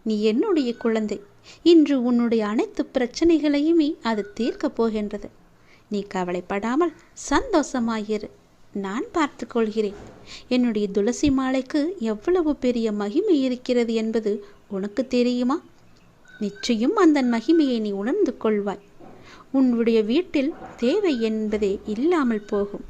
நீ என்னுடைய குழந்தை. இன்று உன்னுடைய அனைத்து பிரச்சனைகளையுமே அது தீர்க்கப் போகின்றது. நீ கவலைப்படாமல் சந்தோஷமாயிரு. நான் பார்த்து கொள்கிறேன். என்னுடைய துளசி மாலைக்கு எவ்வளவு பெரிய மகிமை இருக்கிறது என்பது உனக்கு தெரியுமா? நிச்சயம் அந்த மகிமையை நீ உணர்ந்து கொள்வாய். உன்னுடைய வீட்டில் தேவை என்பதே இல்லாமல் போகும்.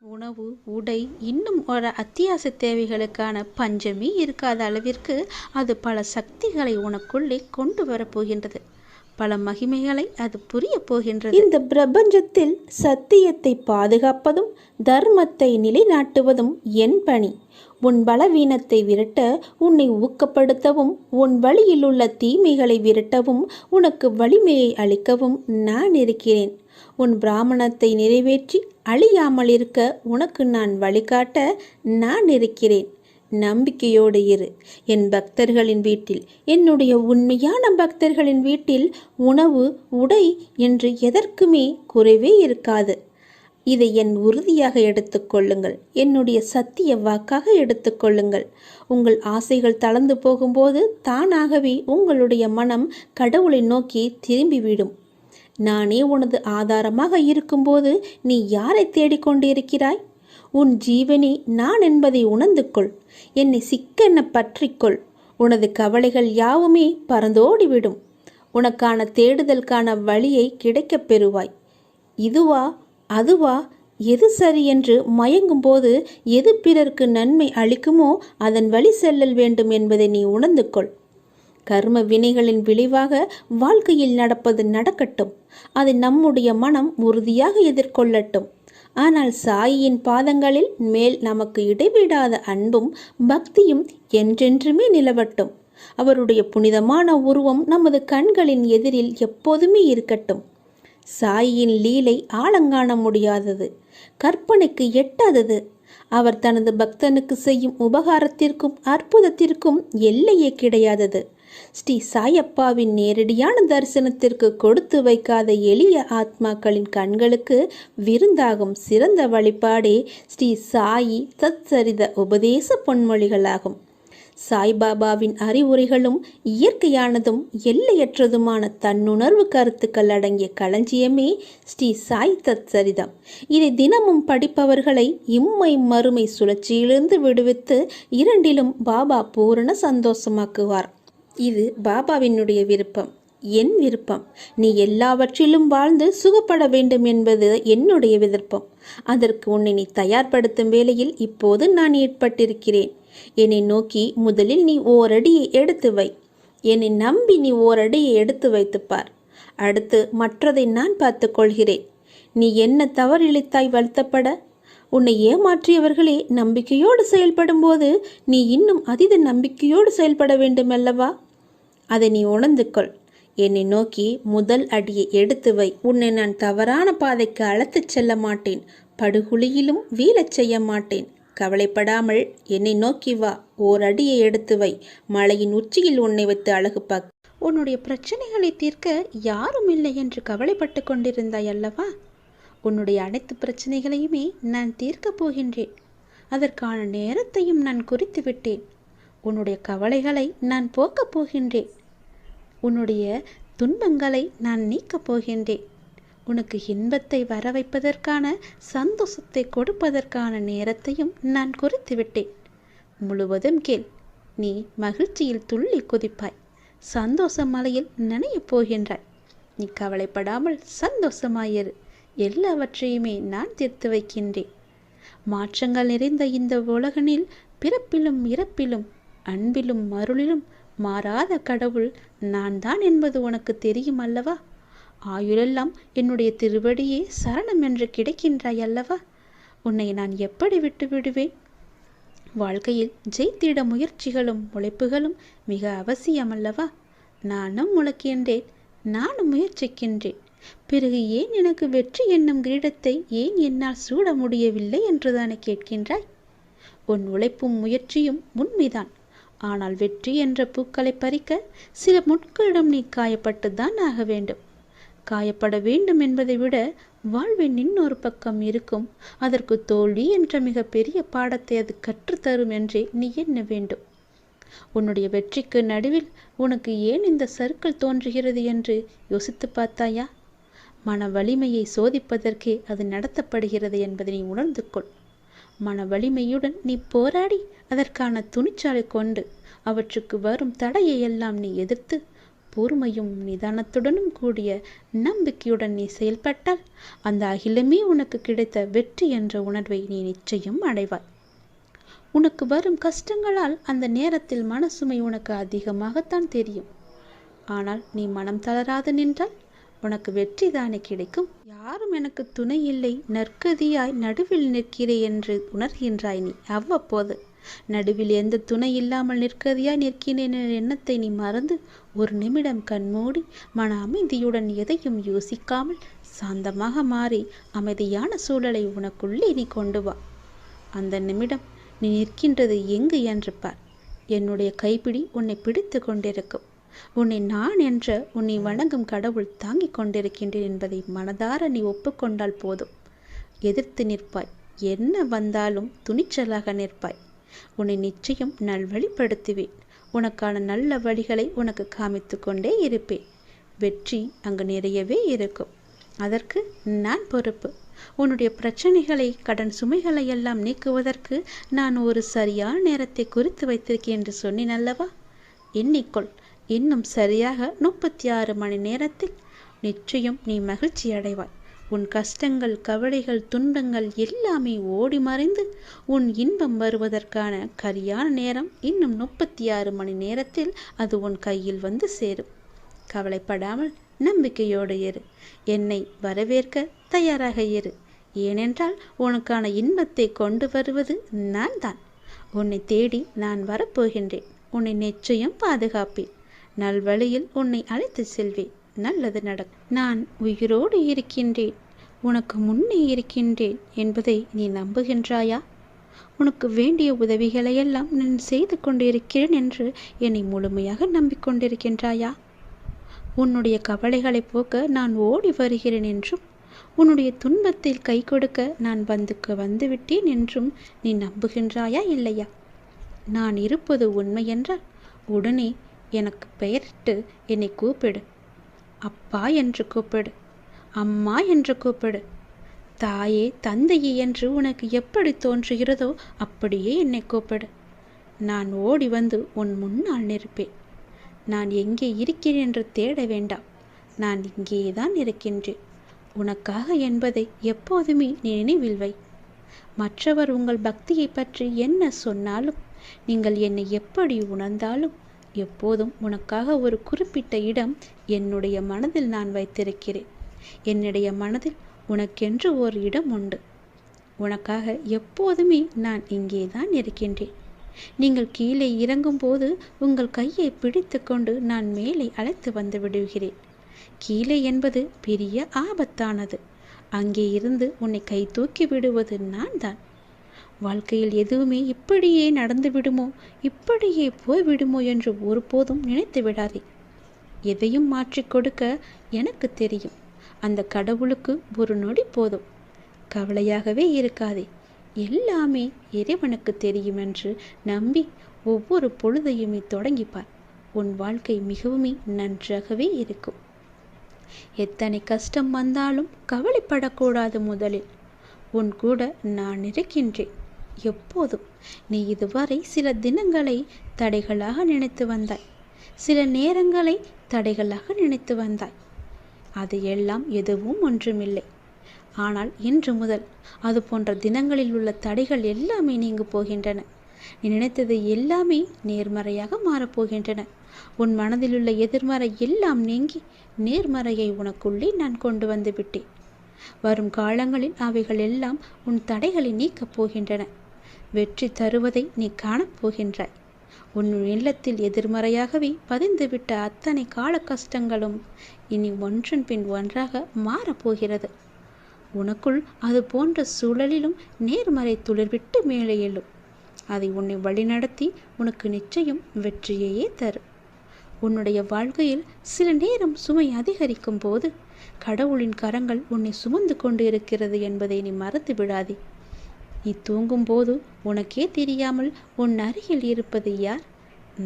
உணவு, உடை, இன்னும் ஒரு அத்தியாவசிய தேவைகளுக்கான பஞ்சமே இருக்காத அளவிற்கு அது பல சக்திகளை உனக்குள்ளே கொண்டு வரப்போகின்றது. பல மகிமைகளை அது புரிய போகின்றது. இந்த பிரபஞ்சத்தில் சத்தியத்தை பாதுகாப்பதும் தர்மத்தை நிலைநாட்டுவதும் என் பணி. உன் பலவீனத்தை விரட்ட, உன்னை ஊக்கப்படுத்தவும், உன் வழியில் உள்ள தீமைகளை விரட்டவும், உனக்கு வலிமையை அளிக்கவும் நான் இருக்கிறேன். உன் பிராமணத்தை நிறைவேற்றி அழியாமல் இருக்க உனக்கு நான் வழிகாட்ட நான் இருக்கிறேன். நம்பிக்கையோடு இரு. என் பக்தர்களின் வீட்டில், என்னுடைய உண்மையான பக்தர்களின் வீட்டில் உணவு, உடை என்று எதற்குமே குறைவே இருக்காது. இதை என் உறுதியாக எடுத்துக்கொள்ளுங்கள். என்னுடைய சத்திய வாக்காக எடுத்துக்கொள்ளுங்கள். உங்கள் ஆசைகள் தளர்ந்து போகும்போது தானாகவே உங்களுடைய மனம் கடவுளை நோக்கி திரும்பிவிடும். நானே உனது ஆதாரமாக இருக்கும்போது நீ யாரை தேடிக்கொண்டிருக்கிறாய்? உன் ஜீவனே நான் என்பதை உணர்ந்து கொள். என்னை சிக்கென பற்றிக்கொள். உனது கவலைகள் யாவுமே பறந்தோடிவிடும். உனக்கான தேடுதலுக்கான வழியை கிடைக்கப் பெறுவாய். இதுவா அதுவா, எது சரி என்று மயங்கும்போது எது பிறருக்கு நன்மை அளிக்குமோ அதன் வழி செல்லல் வேண்டும் என்பதை நீ உணர்ந்து கொள். கர்ம வினைகளின் விளைவாக வாழ்க்கையில் நடப்பது நடக்கட்டும். அதை நம்முடைய மனம் உறுதியாக எதிர்கொள்ளட்டும். ஆனால் சாயியின் பாதங்களில் மேல் நமக்கு இடைவிடாத அன்பும் பக்தியும் என்றென்றுமே நிலவட்டும். அவருடைய புனிதமான உருவம் நமது கண்களின் எதிரில் எப்போதுமே இருக்கட்டும். சாயியின் லீலை ஆழங்காண முடியாதது, கற்பனைக்கு எட்டாதது. அவர் தனது பக்தனுக்கு செய்யும் உபகாரத்திற்கும் அற்புதத்திற்கும் எல்லையே கிடையாதது. ஸ்ரீ சாயப்பாவின் நேரடியான தரிசனத்திற்கு கொடுத்து வைக்காத எளிய ஆத்மாக்களின் கண்களுக்கு விருந்தாகும் சிறந்த வழிபாடே ஸ்ரீ சாயி தத்சரித உபதேச பொன்மொழிகளாகும். சாய்பாபாவின் அறிவுரைகளும் இயற்கையானதும் எல்லையற்றதுமான தன்னுணர்வு கருத்துக்கள் அடங்கிய களஞ்சியமே ஸ்ரீ சாய் தத்சரிதம். இதை தினமும் படிப்பவர்களை இம்மை மறுமை சுழற்சியிலிருந்து விடுவித்து இரண்டிலும் பாபா பூரண சந்தோஷமாக்குவார். இது பாபாவினுடைய விருப்பம், என் விருப்பம். நீ எல்லாவற்றிலும் வாழ்ந்து சுகப்பட வேண்டும் என்பது என்னுடைய விருப்பம். அதற்கு உன்னை நீ தயார்படுத்தும் வேளையில் இப்போது நான் ஏற்பட்டிருக்கிறேன். என்னை நோக்கி முதலில் நீ ஓரடியை எடுத்து வை. என்னை நம்பி நீ ஓரடியை எடுத்து வைத்துப்பார். அடுத்து மற்றதை நான் பார்த்து கொள்கிறேன். நீ என்ன தவறிழைத்தாய் வருத்தப்பட? உன்னை ஏமாற்றியவர்களே நம்பிக்கையோடு செயல்படும் போது நீ இன்னும் அதீத நம்பிக்கையோடு செயல்பட வேண்டும் அல்லவா? அதை நீ உணர்ந்து கொள். என்னை நோக்கி முதல் அடியை எடுத்து வை. உன்னை நான் தவறான பாதைக்கு அழைத்துச் செல்ல மாட்டேன். படுகுழியிலும் வீழச் செய்ய மாட்டேன். கவலைப்படாமல் என்னை நோக்கி வா. ஓர் அடியை எடுத்து வை. மலையின் உச்சியில் உன்னை வைத்து அழகு பார்க்க. உன்னுடைய பிரச்சனைகளை தீர்க்க யாரும் இல்லை என்று கவலைப்பட்டு கொண்டிருந்தாய் அல்லவா? உன்னுடைய அனைத்து பிரச்சனைகளையுமே நான் தீர்க்கப் போகின்றேன். அதற்கான நேரத்தையும் நான் குறித்து விட்டேன். உன்னுடைய கவலைகளை நான் போக்கப் போகின்றேன். உன்னுடைய துன்பங்களை நான் நீக்கப் போகின்றேன். உனக்கு இன்பத்தை வர வைப்பதற்கான, சந்தோஷத்தை கொடுப்பதற்கான நேரத்தையும் நான் குறித்து விட்டேன். முழுவதும் கேள். நீ மகிழ்ச்சியில் துள்ளி குதிப்பாய். சந்தோஷ மலையில் நனையப் போகின்றாய். நீ கவலைப்படாமல் சந்தோஷமாயிரு. எல்லாவற்றையுமே நான் தீர்த்து வைக்கின்றேன். மாற்றங்கள் நிறைந்த இந்த உலகனில் பிறப்பிலும் இறப்பிலும் அன்பிலும் அருளிலும் மாறாத கடவுள் நான் தான் என்பது உனக்கு தெரியும் அல்லவா? ஆயுளெல்லாம் என்னுடைய திருவடியே சரணம் என்று கிடைக்கின்றாய் அல்லவா? உன்னை நான் எப்படி விட்டு விடுவேன்? வாழ்க்கையில் ஜெயித்திட முயற்சிகளும் உழைப்புகளும் மிக அவசியமல்லவா? நானும் உழைக்கின்றேன், நானும் முயற்சிக்கின்றேன். பிறகு ஏன் எனக்கு வெற்றி என்னும் கிரீடத்தை ஏன் என்னால் சூட முடியவில்லை என்றுதானே கேட்கின்றாய்? உன் உழைப்பும் முயற்சியும் உண்மைதான். ஆனால் வெற்றி என்ற பூக்களை பறிக்க சில முட்களிடம் நீ காயப்பட்டுதான் ஆக வேண்டும். காயப்பட வேண்டும் என்பதை விட வாழ்வின் இன்னொரு பக்கம் இருக்கும். அதற்கு தோல்வி என்ற மிக பெரிய பாடத்தை அது கற்றுத்தரும் என்றே நீ எண்ண வேண்டும். உன்னுடைய வெற்றிக்கு நடுவில் உனக்கு ஏன் இந்த சறுக்கல் தோன்றுகிறது என்று யோசித்து பார்த்தாயா? மன வலிமையை சோதிப்பதற்கே அது நடத்தப்படுகிறது என்பதை நீ உணர்ந்து கொள். மன வலிமையுடன் நீ போராடி அதற்கான துணிச்சலை கொண்டு அவற்றுக்கு வரும் தடையை எல்லாம் நீ எதிர்த்து பொறுமையும் நிதானத்துடனும் கூடிய நம்பிக்கையுடன் நீ செயல்பட்டால் அந்த அகிலமே உனக்கு கிடைத்த வெற்றி என்ற உணர்வை நீ நிச்சயம் அடைவாய். உனக்கு வரும் கஷ்டங்களால் அந்த நேரத்தில் மனசுமை உனக்கு அதிகமாகத்தான் தெரியும். ஆனால் நீ மனம் தளராது நின்றால் உனக்கு வெற்றி தானே கிடைக்கும். யாரும் எனக்கு துணை இல்லை, நற்கதியாய் நடுவில் நிற்கிறேன் என்று உணர்கின்றாய் நீ. அவ்வப்போது நடுவில் எந்த துணை இல்லாமல் நிற்கதியாய் நிற்கிறேன் என்ற எண்ணத்தை நீ மறந்து ஒரு நிமிடம் கண்மூடி மன அமைதியுடன் எதையும் யோசிக்காமல் சாந்தமாக மாறி அமைதியான சூழலை உனக்குள்ளே நீ கொண்டு வா. அந்த நிமிடம் நீ நிற்கின்றது எங்கு என்று பார். என்னுடைய கைப்பிடி உன்னை பிடித்து கொண்டிருக்கும். உன்னை நான் என்ற உன்னை வணங்கும் கடவுள் தாங்கிக் கொண்டிருக்கின்றேன் என்பதை மனதார நீ ஒப்புக்கொண்டால் போதும். எதிர்த்து நிற்பாய். என்ன வந்தாலும் துணிச்சலாக நிற்பாய். உன்னை நிச்சயம் நல்வழிப்படுத்துவேன். உனக்கான நல்ல வழிகளை உனக்கு காமித்து கொண்டே இருப்பேன். வெற்றி அங்கு நிறையவே இருக்கும். அதற்கு நான் பொறுப்பு. உன்னுடைய பிரச்சனைகளை, கடன் சுமைகளை எல்லாம் நீக்குவதற்கு நான் ஒரு சரியான நேரத்தை குறித்து வைத்திருக்கேன் என்று சொன்னேன் அல்லவா? எண்ணிக்கொள். இன்னும் சரியாக 36 மணி நேரத்தில் நிச்சயம் நீ மகிழ்ச்சி அடைவாய். உன் கஷ்டங்கள், கவலைகள், துன்பங்கள் எல்லாமே ஓடி மறைந்து உன் இன்பம் வருவதற்கான சரியான நேரம் இன்னும் 36 மணி நேரத்தில் அது உன் கையில் வந்து சேரும். கவலைப்படாமல் நம்பிக்கையோடு இரு. என்னை வரவேற்க தயாராக இரு. ஏனென்றால் உனக்கான இன்பத்தை கொண்டு வருவது நான் தான். உன்னை தேடி நான் வரப்போகின்றேன். உன்னை நிச்சயம் பாதுகாப்பேன். நல்வழியில் உன்னை அழைத்து செல்வேன். நல்லது நடக்கும். நான் உயிரோடு இருக்கின்றேன், உனக்கு முன்னே இருக்கின்றேன் என்பதை நீ நம்புகின்றாயா? உனக்கு வேண்டிய உதவிகளையெல்லாம் நான் செய்து கொண்டிருக்கிறேன் என்று என்னை முழுமையாக நம்பிக்கொண்டிருக்கின்றாயா? உன்னுடைய கவலைகளை போக்க நான் ஓடி வருகிறேன் என்றும் உன்னுடைய துன்பத்தில் கை கொடுக்க நான் வந்துவிட்டேன் என்றும் நீ நம்புகின்றாயா இல்லையா? நான் இருப்பது உண்மை என்றால் உடனே எனக்கு பெயரிட்டு என்னை கூப்பிடு. அப்பா என்று கூப்பிடு, அம்மா என்று கூப்பிடு. தாயே, தந்தையே என்று உனக்கு எப்படி தோன்றுகிறதோ அப்படியே என்னை கூப்பிடு. நான் ஓடி வந்து உன் முன்னால் நிற்பேன். நான் எங்கே இருக்கிறேன் என்று தேட வேண்டாம். நான் இங்கேதான் இருக்கின்றேன் உனக்காக என்பதை எப்போதுமே நீ நினைவில் வை. மற்றவர் உங்கள் பக்தியை பற்றி என்ன சொன்னாலும், நீங்கள் என்னை எப்படி உணர்ந்தாலும், எப்போதும் உனக்காக ஒரு குறிப்பிட்ட இடம் என்னுடைய மனதில் நான் வைத்திருக்கிறேன். என்னுடைய மனதில் உனக்கென்று ஒரு இடம் உண்டு. உனக்காக எப்போதுமே நான் இங்கேதான் இருக்கின்றேன். நீங்கள் கீழே இறங்கும்போது உங்கள் கையை பிடித்து கொண்டு நான் மேலே அழைத்து வந்து விடுகிறேன். கீழே என்பது பெரிய ஆபத்தானது. அங்கே இருந்து உன்னை கை தூக்கி விடுவது நான் தான். வாழ்க்கையில் எதுவுமே இப்படியே நடந்து விடுமோ, இப்படியே போய்விடுமோ என்று ஒருபோதும் நினைத்து விடாதே. எதையும் மாற்றிக் கொடுக்க எனக்கு தெரியும். அந்த கடவுளுக்கு ஒரு நொடி போதும். கவலையாகவே இருக்காதே. எல்லாமே இறைவனுக்கு தெரியும் என்று நம்பி ஒவ்வொரு பொழுதையுமே தொடங்கிப்பார். உன் வாழ்க்கை மிகவும் நன்றாகவே இருக்கும். எத்தனை கஷ்டம் வந்தாலும் கவலைப்படக்கூடாது. முதலில் உன் கூட நான் இருக்கின்றேன் எப்போதும். நீ இதுவரை சில தினங்களை தடைகளாக நினைத்து வந்தாய், சில நேரங்களை தடைகளாக நினைத்து வந்தாய். அது எல்லாம் எதுவும் ஒன்றுமில்லை. ஆனால் இன்று முதல் அது போன்ற தினங்களில் உள்ள தடைகள் எல்லாமே நீங்கு போகின்றன. நீ நினைத்தது எல்லாமே நேர்மறையாக மாறப்போகின்றன. உன் மனதில் உள்ள எதிர்மறை எல்லாம் நீங்கி நேர்மறையை உனக்குள்ளே நான் கொண்டு வந்து விட்டேன். வரும் காலங்களில் அவைகள் எல்லாம் உன் தடைகளை நீக்கப் போகின்றன. வெற்றி தருவதை நீ காணப்போகின்றாய். உன் இல்லத்தில் எதிர்மறையாகவே பதிந்துவிட்ட அத்தனை கால கஷ்டங்களும் இனி ஒன்றன் பின் ஒன்றாக மாறப்போகிறது. உனக்குள் அது போன்ற சூழலிலும் நேர்மறை துளிர்விட்டு மேலே எழும். அதை உன்னை வழிநடத்தி உனக்கு நிச்சயம் வெற்றியையே தரும். உன்னுடைய வாழ்க்கையில் சில நேரம் சுமை அதிகரிக்கும் போது கடவுளின் கரங்கள் உன்னை சுமந்து கொண்டு இருக்கிறது என்பதை நீ மறந்து விடாதே. நீ தூங்கும்போது உனக்கே தெரியாமல் உன் அருகில் இருப்பது யார்?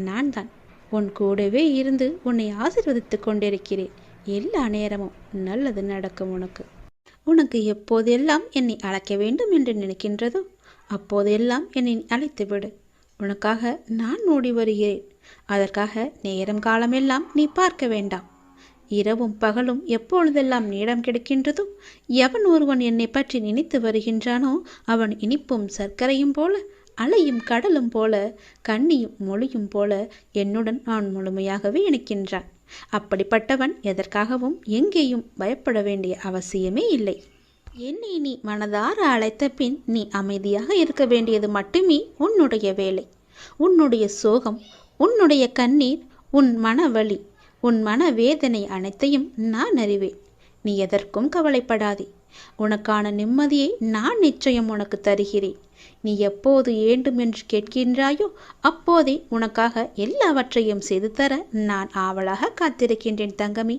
நான் தான் உன் கூடவே இருந்து உன்னை ஆசீர்வதித்து கொண்டிருக்கிறேன். எல்லா நேரமும் நல்லது நடக்கும் உனக்கு. உனக்கு எப்போதெல்லாம் என்னை அழைக்க வேண்டும் என்று நினைக்கின்றதோ அப்போதெல்லாம் என்னை அழைத்து விடு. உனக்காக நான் ஓடி வருகிறேன். அதற்காக நேரம் காலமெல்லாம் நீ பார்க்க வேண்டாம். இரவும் பகலும் எப்பொழுதெல்லாம் நேரம் கிடைக்கின்றதோ எவன் ஒருவன் என்னை பற்றி நினைத்து வருகின்றானோ அவன் இனிப்பும் சர்க்கரையும் போல, அலையும் கடலும் போல, கண்ணியும் மொழியும் போல என்னுடன் அவன் முழுமையாகவே இணைக்கின்றான். அப்படிப்பட்டவன் எதற்காகவும் எங்கேயும் பயப்பட வேண்டிய அவசியமே இல்லை. என்னை நீ மனதார அழைத்த பின் நீ அமைதியாக இருக்க வேண்டியது மட்டுமே உன்னுடைய வேலை. உன்னுடைய சோகம், உன்னுடைய கண்ணீர், உன் மனவலி, உன் மனவேதனை அனைத்தையும் நான் அறிவேன். நீ எதற்கும் கவலைப்படாதே. உனக்கான நிம்மதியை நான் நிச்சயம் உனக்கு தருகிறேன். நீ எப்போது வேண்டும் என்று கேட்கின்றாயோ அப்போதே உனக்காக எல்லாவற்றையும் செய்து தர நான் ஆவலாக காத்திருக்கின்றேன் தங்கமி.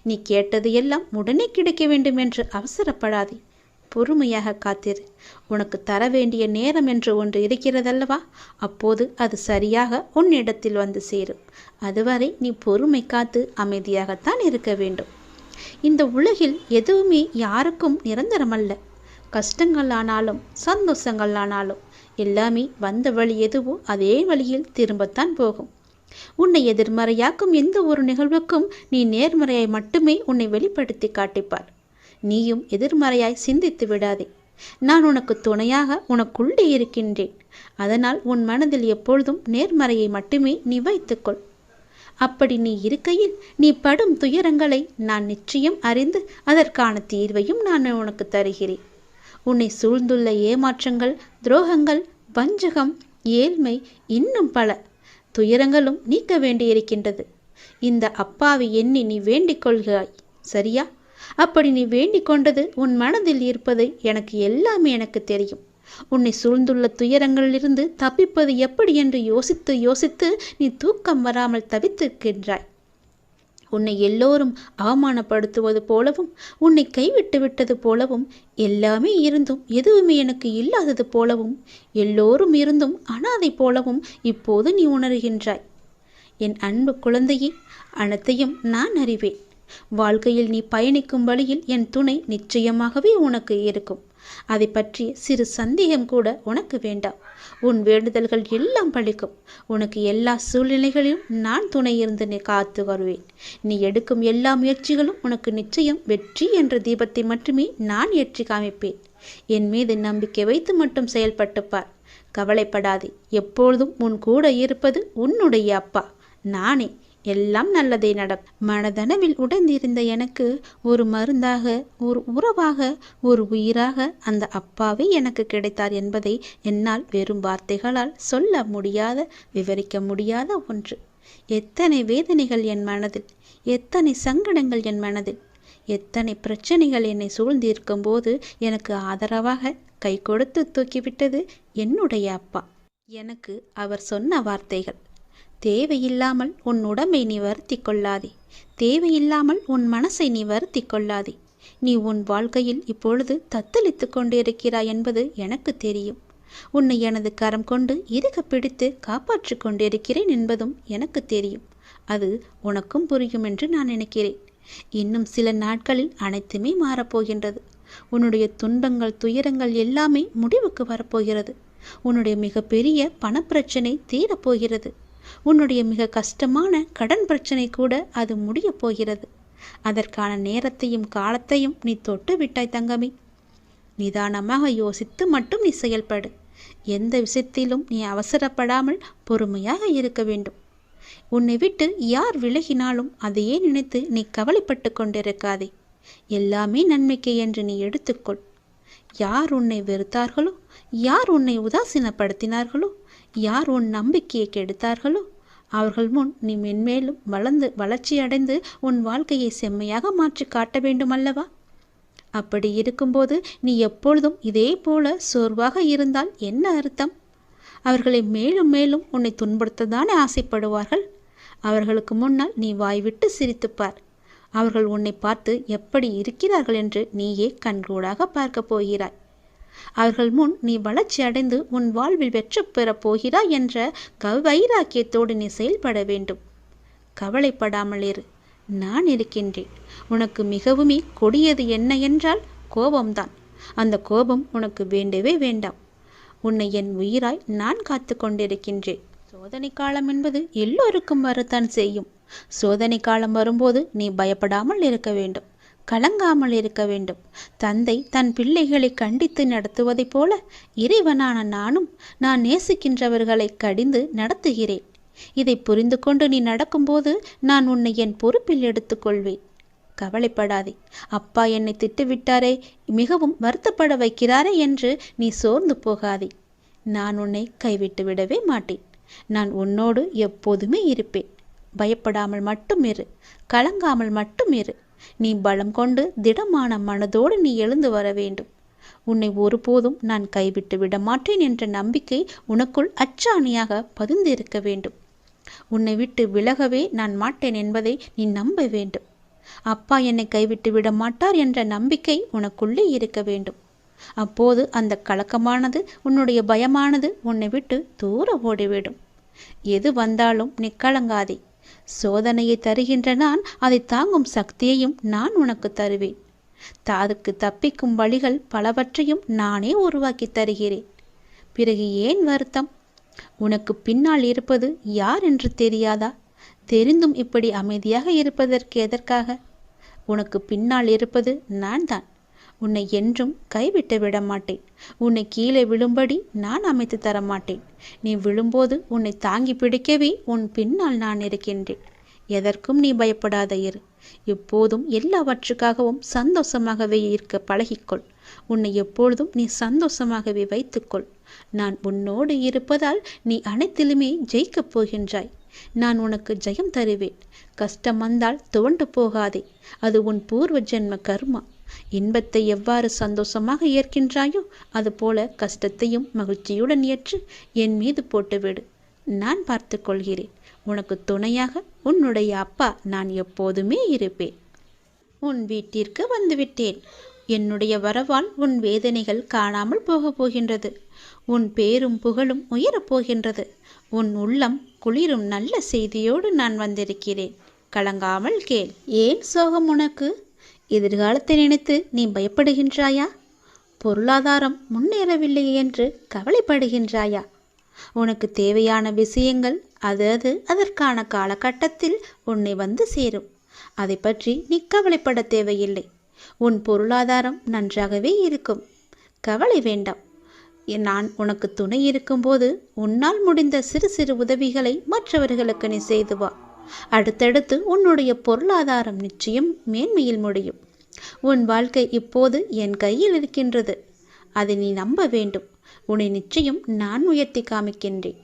நீ கேட்டது எல்லாம் உடனே கிடைக்க வேண்டும் என்று அவசரப்படாதே. பொறுமையாக காத்திரு. உனக்கு தர வேண்டிய நேரம் என்று ஒன்று இருக்கிறதல்லவா, அப்போது அது சரியாக உன்னிடத்தில் வந்து சேரும். அதுவரை நீ பொறுமை காத்து அமைதியாகத்தான் இருக்க வேண்டும். இந்த உலகில் எதுவுமே யாருக்கும் நிரந்தரமல்ல. கஷ்டங்கள் ஆனாலும் சந்தோஷங்கள் ஆனாலும் எல்லாமே வந்த வழி எதுவோ அதே வழியில் திரும்பத்தான் போகும். உன்னை எதிர்மறையாக்கும் எந்த ஒரு நிகழ்வுக்கும் நீ நேர்மறையாய் மட்டுமே உன்னை வெளிப்படுத்தி காட்டிப்பார். நீயும் எதிர்மறையாய் சிந்தித்து விடாதே. நான் உனக்கு துணையாக உனக்குள்ளே இருக்கின்றேன். அதனால் உன் மனதில் எப்பொழுதும் நேர்மறையை மட்டுமே நீ வைத்துக்கொள். அப்படி நீ இருக்கையில் நீ படும் துயரங்களை நான் நிச்சயம் அறிந்து அதற்கான தீர்வையும் நான் உனக்கு தருகிறேன். உன்னை சூழ்ந்துள்ள ஏமாற்றங்கள், துரோகங்கள், வஞ்சகம், ஏழ்மை, இன்னும் பல துயரங்களும் நீக்க வேண்டியிருக்கின்றது. இந்த அப்பாவை எண்ணி நீ வேண்டிக் கொள்கிறாய், சரியா? அப்படி நீ வேண்டிக் கொண்டது உன் மனதில் இருப்பது எனக்கு எல்லாமே எனக்கு தெரியும். உன்னை சூழ்ந்துள்ள துயரங்களிலிருந்து தப்பிப்பது எப்படி என்று யோசித்து யோசித்து நீ தூக்கம் வராமல் தவித்திருக்கின்றாய். உன்னை எல்லோரும் அவமானப்படுத்துவது போலவும், உன்னை கைவிட்டு விட்டது போலவும், எல்லாமே இருந்தும் எதுவுமே எனக்கு இல்லாதது போலவும், எல்லோரும் இருந்தும் அனாதை போலவும் இப்போது நீ உணர்கின்றாய். என் அன்பு குழந்தையே, அனைத்தையும் நான் அறிவேன். வாழ்க்கையில் நீ பயணிக்கும் வழியில் என் துணை நிச்சயமாகவே உனக்கு இருக்கும். அதை பற்றி சிறு சந்தேகம் கூட உனக்கு வேண்டாம். உன் வேண்டுதல்கள் எல்லாம் பலிக்கும். உனக்கு எல்லா சூழ்நிலைகளிலும் நான் துணை இருந்து நீ காத்து வருவேன். நீ எடுக்கும் எல்லா முயற்சிகளும் உனக்கு நிச்சயம் வெற்றி என்ற தீபத்தை மட்டுமே நான் ஏற்றி காமிப்பேன். என் மீது நம்பிக்கை வைத்து மட்டும் செயல்பட்டு பார். கவலைப்படாதே. எப்பொழுதும் உன் கூட இருப்பது உன்னுடைய அப்பா நானே. எல்லாம் நல்லதே நடக்கும். மனதனவில் உடைந்திருந்த எனக்கு ஒரு மருந்தாக, ஒரு உறவாக, ஒரு உயிராக அந்த அப்பாவே எனக்கு கிடைத்தார் என்பதை என்னால் வெறும் வார்த்தைகளால் சொல்ல முடியாத, விவரிக்க முடியாத ஒன்று. எத்தனை வேதனைகள் என் மனதில், எத்தனை சங்கடங்கள் என் மனதில், எத்தனை பிரச்சனைகள் என்னை சூழ்ந்திருக்கும் போது எனக்கு ஆதரவாக கை கொடுத்து தூக்கிவிட்டது என்னுடைய அப்பா. எனக்கு அவர் சொன்ன வார்த்தைகள்: தேவையில்லாமல் உன் உடம்பை நீ வருத்தி கொள்ளாதே. தேவையில்லாமல் உன் மனசை நீ வருத்தி கொள்ளாதே. நீ உன் வாழ்க்கையில் இப்பொழுது தத்தளித்து கொண்டிருக்கிறாய் என்பது எனக்கு தெரியும். உன்னை எனது கரம் கொண்டு இறுக பிடித்து காப்பாற்றி கொண்டிருக்கிறேன் என்பதும் எனக்கு தெரியும். அது உனக்கும் புரியும் என்று நான் நினைக்கிறேன். இன்னும் சில நாட்களில் அனைத்துமே மாறப்போகின்றது. உன்னுடைய துன்பங்கள், துயரங்கள் எல்லாமே முடிவுக்கு வரப்போகிறது. உன்னுடைய மிகப்பெரிய பணப்பிரச்சனை தீரப்போகிறது. உன்னுடைய மிக கஷ்டமான கடன் பிரச்சனை கூட அது முடிய போகிறது. அதற்கான நேரத்தையும் காலத்தையும் நீ தொட்டு விட்டாய் தங்கமி. நிதானமாக யோசித்து மட்டும் நீ செயல்படு. எந்த விஷயத்திலும் நீ அவசரப்படாமல் பொறுமையாக இருக்க வேண்டும். உன்னை விட்டு யார் விலகினாலும் அதையே நினைத்து நீ கவலைப்பட்டு கொண்டிருக்காதே. எல்லாமே நன்மைக்கு என்று நீ எடுத்துக்கொள். யார் உன்னை வெறுத்தார்களோ, யார் உன்னை உதாசீனப்படுத்தினார்களோ, யார் உன் நம்பிக்கையை கெடுத்தார்களோ அவர்கள் முன் நீ மென்மேலும் வளர்ச்சியடைந்து உன் வாழ்க்கையை செம்மையாக மாற்றி காட்ட வேண்டுமல்லவா? அப்படி இருக்கும்போது நீ எப்பொழுதும் இதே போல சோர்வாக இருந்தால் என்ன அர்த்தம்? அவர்களை மேலும் மேலும் உன்னை துன்புறுத்ததானே ஆசைப்படுவார்கள். அவர்களுக்கு முன்னால் நீ வாய்விட்டு சிரித்துப்பார். அவர்கள் உன்னை பார்த்து எப்படி இருக்கிறார்கள் என்று நீயே கண்கூடாக பார்க்க போகிறாய். அவர்கள் முன் நீ வளர்ச்சி அடைந்து உன் வாழ்வில் வெற்றி பெறப் போகிறாய் என்ற வைராக்கியத்தோடு நீ செயல்பட வேண்டும். கவலைப்படாமல் இரு, நான் இருக்கின்றேன். உனக்கு மிகவுமே கொடியது என்ன என்றால் கோபம்தான். அந்த கோபம் உனக்கு வேண்டவே வேண்டாம். உன்னை என் உயிராய் நான் காத்து கொண்டிருக்கின்றேன். சோதனை காலம் என்பது எல்லோருக்கும் வரத்தான் செய்யும். சோதனை காலம் வரும்போது நீ பயப்படாமல் இருக்க வேண்டும், கலங்காமல் இருக்க வேண்டும். தந்தை தன் பிள்ளைகளை கண்டித்து நடத்துவதைப் போல இறைவனான நானும் நான் நேசிக்கின்றவர்களை கடிந்து நடத்துகிறேன். இதை புரிந்து கொண்டு நீ நடக்கும்போது நான் உன்னை என் பொறுப்பில் எடுத்துக்கொள்வேன். கவலைப்படாதே. அப்பா என்னை திட்டுவிட்டாரே, மிகவும் வருத்தப்பட வைக்கிறாரே என்று நீ சோர்ந்து போகாதே. நான் உன்னை கைவிட்டு விடவே மாட்டேன். நான் உன்னோடு எப்போதுமே இருப்பேன். பயப்படாமல் மட்டும் இரு, கலங்காமல் மட்டும் இரு. நீ பலம் கொண்டு திடமான மனதோடு நீ எழுந்து வர வேண்டும். உன்னை ஒருபோதும் நான் கைவிட்டு விட மாட்டேன் என்ற நம்பிக்கை உனக்குள் அச்சாணியாக பதிந்திருக்க வேண்டும். உன்னை விட்டு விலகவே நான் மாட்டேன் என்பதை நீ நம்ப வேண்டும். அப்பா என்னை கைவிட்டு விட மாட்டார் என்ற நம்பிக்கை உனக்குள்ளே இருக்க வேண்டும். அப்போது அந்த கலக்கமானது, உன்னுடைய பயமானது உன்னை விட்டு தூர ஓடிவிடும். எது வந்தாலும் நீ கலங்காதே. சோதனையை தருகின்ற நான் அதை தாங்கும் சக்தியையும் நான் உனக்கு தருவேன். அதுக்கு தப்பிக்கும் வழிகள் பலவற்றையும் நானே உருவாக்கி தருகிறேன். பிறகு ஏன் வருத்தம்? உனக்கு பின்னால் இருப்பது யார் என்று தெரியாதா? தெரிந்தும் இப்படி அமைதியாக இருப்பதற்கு எதற்காக? உனக்கு பின்னால் இருப்பது நான் தான். உன்னை என்றும் கைவிட்டு விட மாட்டேன். உன்னை கீழே விழும்படி நான் அமைத்து தர மாட்டேன். நீ விழும்போது உன்னை தாங்கி பிடிக்கவே உன் பின்னால் நான் இருக்கின்றேன். எதற்கும் நீ பயப்படாத இரு. எப்போதும் எல்லாவற்றுக்காகவும் சந்தோஷமாகவே இருக்க பழகிக்கொள். உன்னை எப்பொழுதும் நீ சந்தோஷமாகவே வைத்துக்கொள். நான் உன்னோடு இருப்பதால் நீ அனைத்திலுமே ஜெயிக்கப் போகின்றாய். நான் உனக்கு ஜெயம் தருவேன். கஷ்டம் வந்தால் துவண்டு போகாதே. அது உன் பூர்வ ஜென்ம கர்மா. இன்பத்தை எவ்வாறு சந்தோஷமாக ஏற்கின்றாயோ அதுபோல கஷ்டத்தையும் மகிழ்ச்சியுடன் ஏற்று என் மீது போட்டுவிடு. நான் பார்த்து கொள்கிறேன். உனக்கு துணையாக உன்னுடைய அப்பா நான் எப்போதுமே இருப்பேன். உன் வீட்டிற்கு வந்துவிட்டேன். என்னுடைய வரவால் உன் வேதனைகள் காணாமல் போகப் போகின்றது. உன் பேரும் புகழும் உயரப்போகின்றது. உன் உள்ளம் குளிரும் நல்ல செய்தியோடு நான் வந்திருக்கிறேன். கலங்காமல் கேள். ஏன் சோகம் உனக்கு? எதிர்காலத்தை நினைத்து நீ பயப்படுகின்றாயா? பொருளாதாரம் முன்னேறவில்லை என்று கவலைப்படுகின்றாயா? உனக்கு தேவையான விஷயங்கள் அதற்கான காலகட்டத்தில் உன்னை வந்து சேரும். அதை பற்றி நீ கவலைப்பட தேவையில்லை. உன் பொருளாதாரம் நன்றாகவே இருக்கும். கவலை வேண்டாம். நான் உனக்கு துணை இருக்கும்போது உன்னால் முடிந்த சிறு சிறு உதவிகளை மற்றவர்களுக்கு நீ செய்து வா. அடுத்தடுத்து உன்னுடைய பொருளாதாரம் நிச்சயம் மேன்மையில் முடியும். உன் வாழ்க்கை இப்போது என் கையில் இருக்கின்றது. அதை நீ நம்ப வேண்டும். உன்னை நிச்சயம் நான் உயர்த்தி காமிக்கின்றேன்.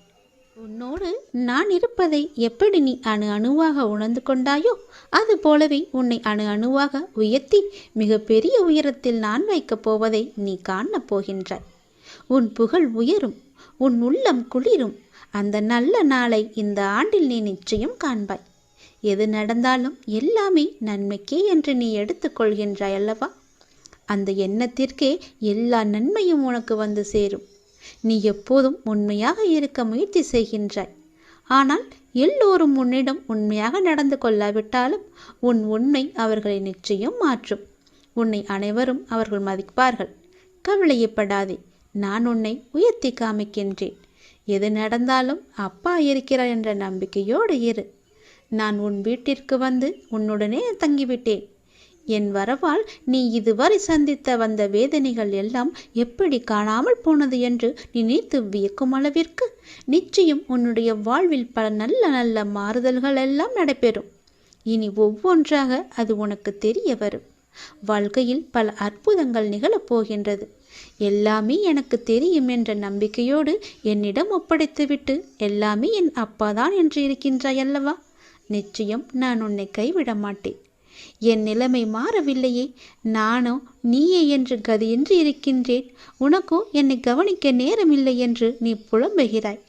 உன்னோடு நான் இருப்பதை எப்படி நீ அணு அணுவாக உணர்ந்து கொண்டாயோ அது போலவே உன்னை அணு அணுவாக உயர்த்தி மிக பெரிய உயரத்தில் நான் வைக்கப் போவதை நீ காணப் போகின்றாய். உன் புகழ் உயரும். உன் உள்ளம் குளிரும். அந்த நல்ல நாளை இந்த ஆண்டில் நீ நிச்சயம் காண்பாய். எது நடந்தாலும் எல்லாமே நன்மைக்கே என்று நீ எடுத்துக்கொள்கின்றாய் அல்லவா? அந்த எண்ணத்திற்கே எல்லா நன்மையும் உனக்கு வந்து சேரும். நீ எப்போதும் உண்மையாக இருக்க முயற்சி செய்கின்றாய். ஆனால் எல்லோரும் உன்னிடம் உண்மையாக நடந்து கொள்ளாவிட்டாலும் உன் உண்மை அவர்களை நிச்சயம் மாற்றும். உன்னை அனைவரும் அவர்கள் மதிப்பார்கள். கவலையப்படாதே. நான் உன்னை உயர்த்தி காமிக்கின்றேன். எது நடந்தாலும் அப்பா இருக்கிறார் என்ற நம்பிக்கையோடு இரு. நான் உன் வீட்டிற்கு வந்து உன்னுடனே தங்கிவிட்டேன். என் வரவால் நீ இதுவரை சந்தித்த வந்த வேதனைகள் எல்லாம் எப்படி காணாமல் போனது என்று நினைத்து வியக்கும் அளவிற்கு நிச்சயம் உன்னுடைய வாழ்வில் பல நல்ல நல்ல மாறுதல்கள் எல்லாம் நடைபெறும். இனி ஒவ்வொன்றாக அது உனக்கு தெரிய வரும். வாழ்க்கையில் பல அற்புதங்கள் நிகழப்போகின்றது. எல்லாமே எனக்கு தெரியும் என்ற நம்பிக்கையோடு என்னிடம் ஒப்படைத்துவிட்டு எல்லாமே என் அப்பாதான் என்று இருக்கின்றாய் அல்லவா? நிச்சயம் நான் உன்னை கைவிட மாட்டேன். என் நிலைமை மாறவில்லையே, நானோ நீயே என்று கதியின்றி இருக்கின்றேன். உனக்கோ என்னை கவனிக்க நேரமில்லை என்று நீ புலம்புகிறாய்.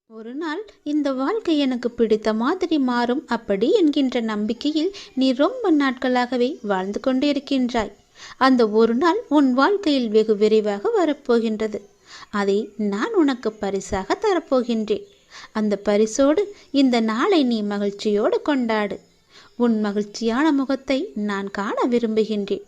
ஒரு நாள் இந்த வாழ்க்கை எனக்கு பிடித்த மாதிரி மாறும் அப்படி என்கின்ற நம்பிக்கையில் நீ ரொம்ப நாட்களாகவே வாழ்ந்து கொண்டே இருக்கின்றாய். அந்த ஒரு நாள் உன் வாழ்க்கையில் வெகு விரைவாக வரப்போகின்றது. அதை நான் உனக்கு பரிசாக தரப்போகின்றேன். அந்த பரிசோடு இந்த நாளை நீ மகிழ்ச்சியோடு கொண்டாடு. உன் மகிழ்ச்சியான முகத்தை நான் காண விரும்புகின்றேன்.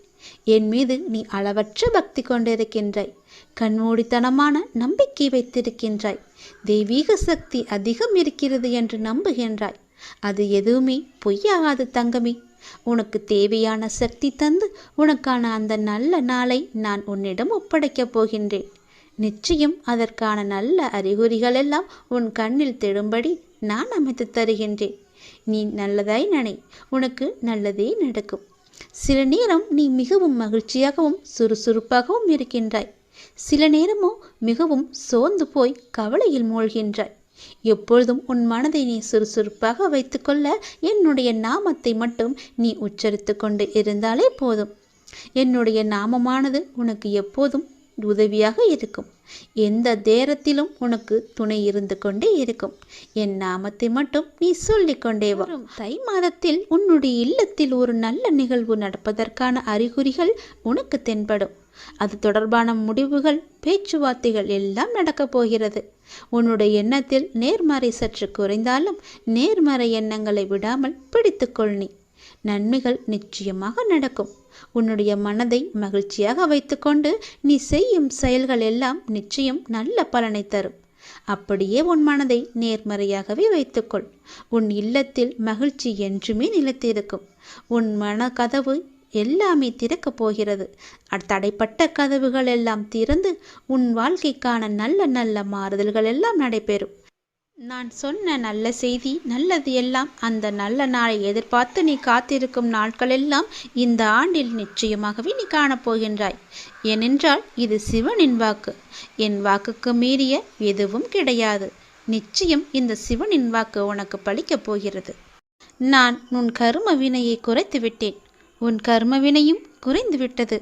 என் மீது நீ அளவற்ற பக்தி கொண்டிருக்கின்றாய். கண்மூடித்தனமான நம்பிக்கை வைத்திருக்கின்றாய். தெய்வீக சக்தி அதிகம் இருக்கிறது என்று நம்புகின்றாய். அது எதுவுமே பொய்யாகாது தங்கமே. உனக்கு தேவையான சக்தி தந்து உனக்கான அந்த நல்ல நாளை நான் உன்னிடம் ஒப்படைக்கப் போகின்றேன். நிச்சயம் அதற்கான நல்ல அறிகுறிகள் எல்லாம் உன் கண்ணில் தெழும்படி நான் அமைத்து தருகின்றேன். நீ நல்லதாய் நினை, உனக்கு நல்லதே நடக்கும். சில நேரம் நீ மிகவும் மகிழ்ச்சியாகவும் சுறுசுறுப்பாகவும் இருக்கின்றாய். சில நேரமோ மிகவும் சோர்ந்து போய் கவலையில் மூழ்கின்றாய். எப்பொழுதும் உன் மனதை நீ சுறுசுறுப்பாக வைத்துக்கொள்ள என்னுடைய நாமத்தை மட்டும் நீ உச்சரித்து கொண்டு இருந்தாலே போதும். என்னுடைய நாமமானது உனக்கு எப்போதும் உதவியாக இருக்கும். எந்த நேரத்திலும் உனக்கு துணை இருந்து கொண்டே இருக்கும். என் நாமத்தை மட்டும் நீ சொல்லிக்கொண்டே வரும். தை மாதத்தில் உன்னுடைய இல்லத்தில் ஒரு நல்ல நிகழ்வு நடப்பதற்கான அறிகுறிகள் உனக்கு தென்படும். அது தொடர்பான முடிவுகள், பேச்சுவார்த்தைகள் எல்லாம் நடக்கப் போகிறது. உன்னுடைய எண்ணத்தில் நேர்மறை சற்று குறைந்தாலும் நேர்மறை எண்ணங்களை விடாமல் பிடித்துக்கொள். நீ நன்மைகள் நிச்சயமாக நடக்கும். உன்னுடைய மனதை மகிழ்ச்சியாக வைத்துக்கொண்டு நீ செய்யும் செயல்கள் எல்லாம் நிச்சயம் நல்ல பலனை தரும். அப்படியே உன் மனதை நேர்மறையாகவே வைத்துக்கொள். உன் இல்லத்தில் மகிழ்ச்சி என்றுமே நிலைத்திருக்கும். உன் மன கதவு எல்லாமே திறக்கப் போகிறது. தடைப்பட்ட கதவுகள் எல்லாம் திறந்து உன் வாழ்க்கைக்கான நல்ல நல்ல மாறுதல்கள் எல்லாம் நடைபெறும். நான் சொன்ன நல்ல செய்தி, நல்லது எல்லாம் அந்த நல்ல நாளை எதிர்பார்த்து நீ காத்திருக்கும் நாட்களெல்லாம் இந்த ஆண்டில் நிச்சயமாகவே நீ காணப்போகின்றாய். ஏனென்றால் இது சிவனின் வாக்கு. என் வாக்குக்கு மீறிய எதுவும் கிடையாது. நிச்சயம் இந்த சிவனின் வாக்கு உனக்கு பலிக்கப் போகிறது. நான் உன் கர்ம வினையை குறைத்து விட்டேன். உன் கர்ம வினையும் குறைந்து விட்டது.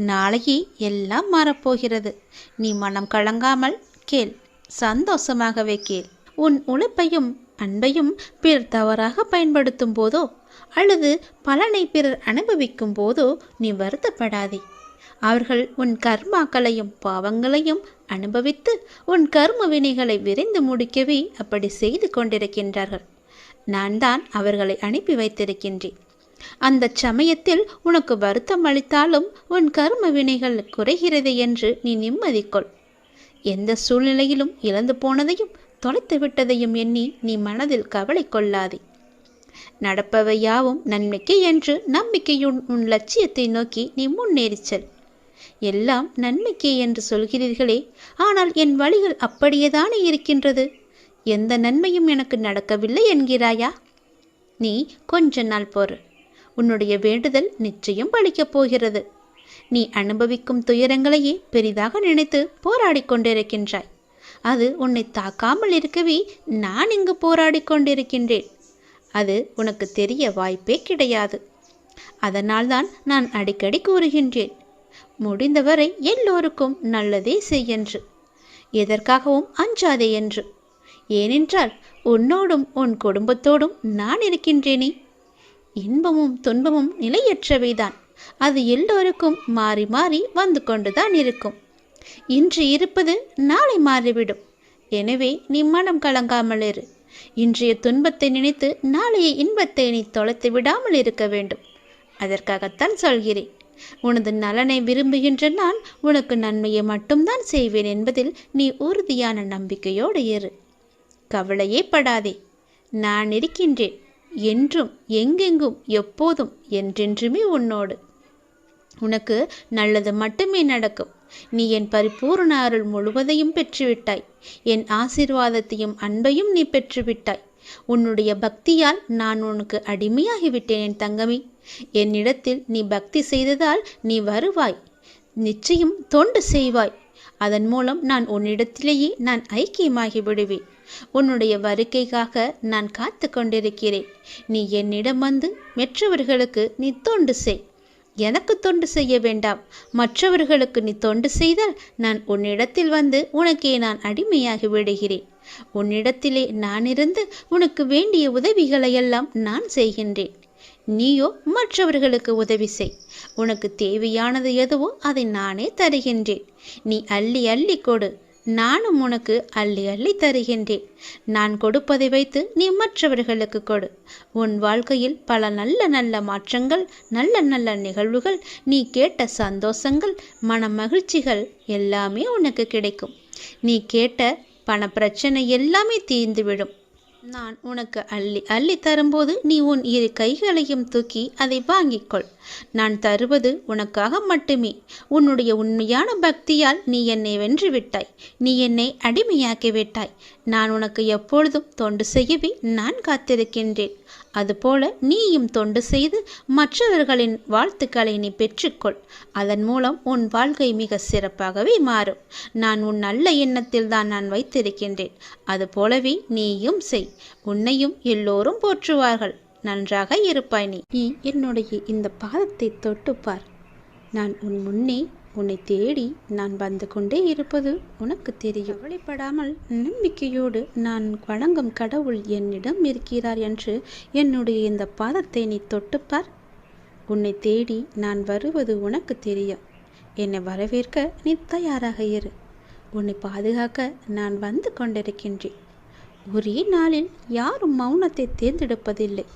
நாளையே எல்லாம் மாறப்போகிறது. நீ மனம் கலங்காமல் கேள், சந்தோஷமாகவே கேள். உன் உழைப்பையும் அன்பையும் பிறர் தவறாக பயன்படுத்தும் போதோ அல்லது பலனை பிறர் அனுபவிக்கும் போதோ நீ வருத்தப்படாதே. அவர்கள் உன் கர்மாக்களையும் பாவங்களையும் அனுபவித்து உன் கர்ம வினைகளை விரைந்து முடிக்கவே அப்படி செய்து கொண்டிருக்கின்றார்கள். நான் தான் அவர்களை அனுப்பி வைத்திருக்கின்றேன். அந்த சமயத்தில் உனக்கு வருத்தம் அளித்தாலும் உன் கர்ம வினைகள் குறைகிறது என்று நீ நிம்மதிக்கொள். எந்த சூழ்நிலையிலும் இழந்து போனதையும் தொலைத்து விட்டதையும் எண்ணி நீ மனதில் கவலை கொள்ளாதே. நடப்பவை யாவும் நன்மைக்கு என்று நம்பிக்கையுன் உன் லட்சியத்தை நோக்கி நீ முன்னேறிச் செல். எல்லாம் நன்மைக்கே என்று சொல்கிறீர்களே, ஆனால் என் வழிகள் அப்படியேதானே இருக்கின்றது. எந்த நன்மையும் எனக்கு நடக்கவில்லை என்கிறாயா? நீ கொஞ்ச நாள் பொறு. உன்னுடைய வேண்டுதல் நிச்சயம் பலிக்கப் போகிறது. நீ அனுபவிக்கும் துயரங்களையே பெரிதாக நினைத்து போராடி கொண்டிருக்கின்றாய். அது உன்னை தாக்காமல் இருக்கவே நான் இங்கு போராடி கொண்டிருக்கின்றேன். அது உனக்கு தெரிய வாய்ப்பே கிடையாது. அதனால்தான் நான் அடிக்கடி கூறுகின்றேன், முடிந்தவரை எல்லோருக்கும் நல்லதே செய்யென்று, எதற்காகவும் அஞ்சாதே என்று. ஏனென்றால் உன்னோடும் உன் குடும்பத்தோடும் நான் இருக்கின்றேனே. இன்பமும் துன்பமும் நிலையற்றவைதான். அது எல்லோருக்கும் மாறி மாறி வந்து கொண்டுதான் இருக்கும். இன்று இருப்பது நாளை மாறிவிடும். எனவே நீ மனம் கலங்காமல் இரு. இன்றைய துன்பத்தை நினைத்து நாளைய இன்பத்தை நீ தொலைத்து விடாமல் இருக்க வேண்டும். அதற்காகத்தான் சொல்கிறேன். உனது நலனை விரும்புகின்ற நான் உனக்கு நன்மையை மட்டும்தான் செய்வேன் என்பதில் நீ உறுதியான நம்பிக்கையோடு இரு. கவலையே படாதே. நான் இருக்கின்றேன். என்றும் எங்கெங்கும் எப்போதும் என்றென்றுமே உன்னோடு. உனக்கு நல்லது மட்டுமே நடக்கும். நீ என் பரிபூர்ண அருள் முழுவதையும் பெற்றுவிட்டாய். என் ஆசீர்வாதத்தையும் அன்பையும் நீ பெற்றுவிட்டாய். உன்னுடைய பக்தியால் நான் உனக்கு அடிமையாகிவிட்டேன் என் தங்கமே. என்னிடத்தில் நீ பக்தி செய்ததால் நீ வருவாய். நிச்சயம் தொண்டு செய்வாய். அதன் மூலம் நான் உன்னிடத்திலேயே நான் ஐக்கியமாகி விடுவேன். உன்னுடைய வருகைக்காக நான் காத்து கொண்டிருக்கிறேன். நீ என்னிடம் வந்து மற்றவர்களுக்கு நீ தொண்டு செய். எனக்கு தொண்டு செய்ய வேண்டாம். மற்றவர்களுக்கு நீ தொண்டு செய்தால் நான் உன்னிடத்தில் வந்து உனக்கே நான் அடிமையாகி விடுகிறேன். உன்னிடத்திலே நான் இருந்து உனக்கு வேண்டிய உதவிகளையெல்லாம் நான் செய்கின்றேன். நீயோ மற்றவர்களுக்கு உதவி செய். உனக்கு தேவையானது எதுவோ அதை நானே தருகின்றேன். நீ அள்ளி அள்ளி கொடு, நானும் உனக்கு அள்ளி அள்ளி தருகின்றேன். நான் கொடுப்பதை வைத்து நீ மற்றவர்களுக்கு கொடு. உன் வாழ்க்கையில் பல நல்ல நல்ல மாற்றங்கள், நல்ல நல்ல நிகழ்வுகள், நீ கேட்ட சந்தோஷங்கள், மன மகிழ்ச்சிகள் எல்லாமே உனக்கு கிடைக்கும். நீ கேட்ட பண பிரச்சனை எல்லாமே தீர்ந்துவிடும். நான் உனக்கு அள்ளி அள்ளி தரும்போது நீ உன் இரு கைகளையும் தூக்கி அதை வாங்கிக்கொள். நான் தருவது உனக்காக மட்டுமே. உன்னுடைய உண்மையான பக்தியால் நீ என்னை வென்று விட்டாய். நீ என்னை அடிமையாக்கி விட்டாய். நான் உனக்கு எப்பொழுதும் தொண்டு செய்யவே நான் காத்திருக்கின்றேன். அதுபோல நீயும் தொண்டு செய்து மற்றவர்களின் வாழ்த்துக்களை நீ பெற்றுக்கொள். அதன் மூலம் உன் வாழ்க்கை மிக சிறப்பாகவே மாறும். நான் உன் நல்ல எண்ணத்தில் தான் நான் வைத்திருக்கின்றேன். அதுபோலவே நீயும் செய். உன்னையும் எல்லோரும் போற்றுவார்கள். நன்றாக இருப்பாய். நீ என்னுடைய இந்த பாதத்தை தொட்டுப்பார். நான் உன் முன்னே உன்னை தேடி நான் வந்து கொண்டே இருப்பது உனக்கு தெரியும். கவலைப்படாமல் நம்பிக்கையோடு நான் வணங்கும் கடவுள் என்னிடம் இருக்கிறார் என்று என்னுடைய இந்த பாதத்தை நீ தொட்டுப்பார். உன்னை தேடி நான் வருவது உனக்கு தெரியும். என்னை வரவேற்க நீ தயாராக இரு. உன்னை பாதுகாக்க நான் வந்து கொண்டிருக்கின்றேன். ஒரே நாளில் யாரும் மௌனத்தை தேர்ந்தெடுப்பதில்லை.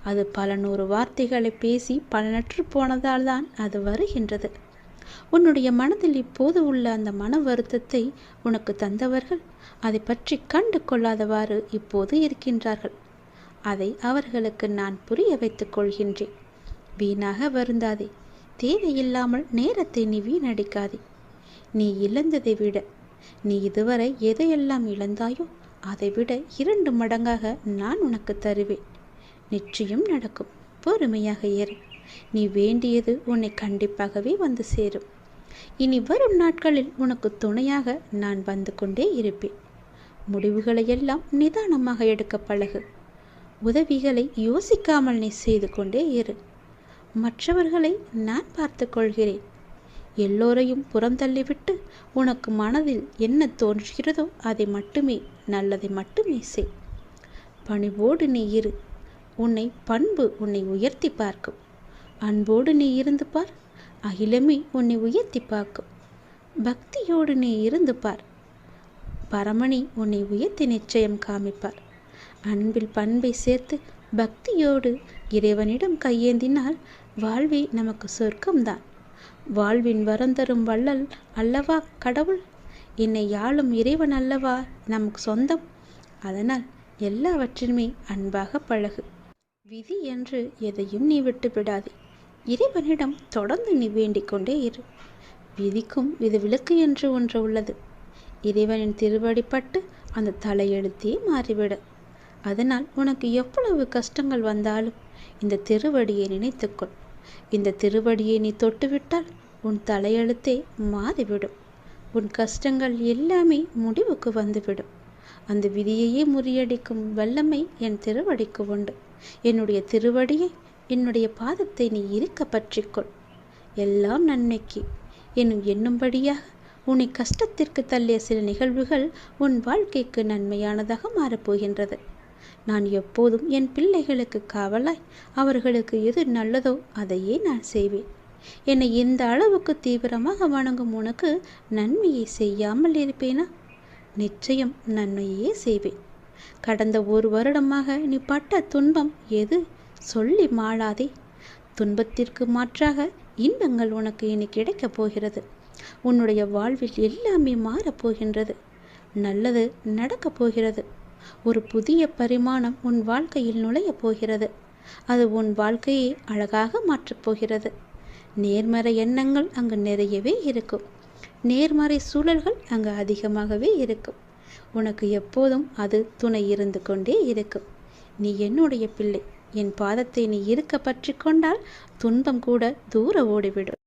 அது பல நூறு வார்த்தைகளை பேசி பலனற்று போனதால் தான் அது வருகின்றது. உன்னுடைய மனதில் இப்போது உள்ள அந்த மன வருத்தத்தை உனக்கு தந்தவர்கள் அதை பற்றி கண்டு கொள்ளாதவாறு இப்போது இருக்கின்றார்கள். அதை அவர்களுக்கு நான் புரிய வைத்துக் கொள்கின்றேன். வீணாக வருந்தாதே. தேவையில்லாமல் நேரத்தை நீ வீணடிக்காதே. நீ இழந்ததை விட, நீ இதுவரை எதையெல்லாம் இழந்தாயோ அதை விட 2 மடங்காக நான் உனக்கு தருவேன். நிச்சயம் நடக்கும். பொறுமையாக ஏறு. நீ வேண்டியது உன்னை கண்டிப்பாகவே வந்து சேரும். இனி வரும் நாட்களில் உனக்கு துணையாக நான் வந்து கொண்டே இருப்பேன். முடிவுகளை எல்லாம் நிதானமாக எடுக்க பழகு. உதவிகளை யோசிக்காமல் நீ செய்து கொண்டே இரு. மற்றவர்களை நான் பார்த்து கொள்கிறேன். எல்லோரையும் புறந்தள்ளிவிட்டு உனக்கு மனதில் என்ன தோன்றுகிறதோ அதை மட்டுமே, நல்லதை மட்டுமே செய். பணிவோடு நீ இரு. உன்னை பண்பு உன்னை உயர்த்தி பார்க்கும். அன்போடு நீ இருந்து பார். அகிலமே உன்னை உயர்த்தி பார்க்கும். பக்தியோடு நீ இருந்து பார். பரமணி உன்னை உயர்த்தி நிச்சயம் காமிப்பார். அன்பில் பண்பை சேர்த்து பக்தியோடு இறைவனிடம் கையேந்தினால் வாழ்வே நமக்கு சொர்க்கம்தான். வாழ்வின் வரந்தரும் வள்ளல் அல்லவா கடவுள். என்னை யாழும் இறைவன் அல்லவா நமக்கு சொந்தம். அதனால் எல்லாவற்றிலுமே அன்பாக பழகு. விதி என்று எதையும் நீ விட்டுவிடாதே. இறைவனிடம் தொடர்ந்து நீ வேண்டிக் கொண்டே இரு. விதிக்கும் விதிவிலக்கு என்று ஒன்று உள்ளது. இறைவனின் திருவடிப்பட்டு அந்த தலையெழுத்தே மாறிவிட. அதனால் உனக்கு எவ்வளவு கஷ்டங்கள் வந்தாலும் இந்த திருவடியை நினைத்துக்கொள். இந்த திருவடியை நீ தொட்டுவிட்டால் உன் தலையெழுத்தே மாறிவிடும். உன் கஷ்டங்கள் எல்லாமே முடிவுக்கு வந்துவிடும். அந்த விதியையே முறியடிக்கும் வல்லமை என் திருவடிக்கு உண்டு. என்னுடைய திருவடியை, என்னுடைய பாதத்தை நீ இருக்க பற்றிக்கொள். எல்லாம் நன்மைக்கு எண்ணும்படியாக உன்னை கஷ்டத்திற்கு தள்ளிய சில நிகழ்வுகள் உன் வாழ்க்கைக்கு நன்மையானதாக மாறப்போகின்றது. நான் எப்போதும் என் பிள்ளைகளுக்கு காவலாய் அவர்களுக்கு எது நல்லதோ அதையே நான் செய்வேன். என்னை இந்த அளவுக்கு தீவிரமாக வணங்கும் உனக்கு நன்மையை செய்யாமல் இருப்பேனா? நிச்சயம் நன்மையே செய்வேன். கடந்த 1 வருடமாக நீ பட்ட துன்பம் எது சொல்லி மாளாதே. துன்பத்திற்கு மாற்றாக இன்பங்கள் உனக்கு இனி கிடைக்கப் போகிறது. உன்னுடைய வாழ்வில் எல்லாமே மாறப்போகின்றது. நல்லது நடக்கப் போகிறது. ஒரு புதிய பரிமாணம் உன் வாழ்க்கையில் நுழையப் போகிறது. அது உன் வாழ்க்கையை அழகாக மாற்றப் போகிறது. நேர்மறை எண்ணங்கள் அங்கு நிறையவே இருக்கும். நேர்மறை சூழல்கள் அங்கு அதிகமாகவே இருக்கும். உனக்கு எப்போதும் அது துணை இருந்து கொண்டே இருக்கும். நீ என்னுடைய பிள்ளை. என் பாதத்தை நீ இருக்க பற்றி கொண்டால் துன்பம் கூட தூர ஓடிவிடும்.